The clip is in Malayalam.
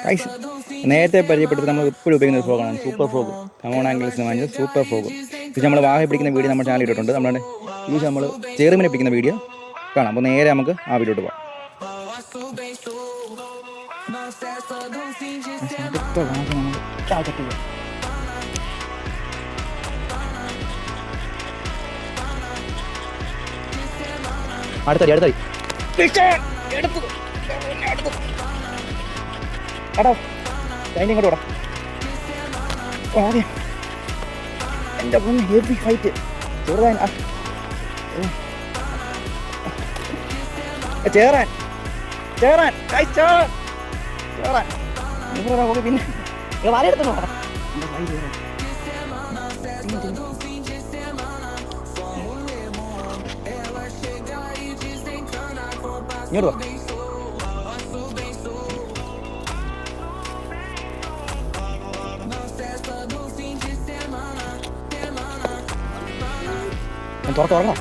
ഗൈസ് നേരത്തെ പരിചയപ്പെടുത്തി നമ്മൾ എപ്പോഴും ഉപയോഗിക്കുന്ന ഒരു ഫ്രോഗാണ് സൂപ്പർ ഫ്രോഗ്. കമോൺ ആംഗിൾസിന് വാങ്ങിയത് സൂപ്പർ ഫ്രോഗ്. ഇത് നമ്മൾ വാഹ പിടിക്കുന്ന വീഡിയോ നമ്മുടെ ചാനൽ ഇട്ടിട്ടുണ്ട്. നമ്മുടെ ഇത് നമ്മൾ ചെറുമീനെ പിടിക്കുന്ന വീഡിയോ കാണാം. അപ്പോൾ നേരെ നമുക്ക് ആ വീഡിയോട്ട് പോകാം. അടുത്തടി അടുത്തടി എടാ അതിൻ്റെ ഇങ്ങോട്ട് വിടാം. ആദ്യം എൻ്റെ പൊന്ന് ഹെവി ഫൈറ്റ് ചെറുതാൻ ചേറാൻ ചേറാൻ ചേറാൻ ചേറാൻ നിങ്ങളെ നോക്കി പിന്നെ വലയെടുത്ത് നോക്കണം. ഇങ്ങോട്ട് വാ. തുറക്കണം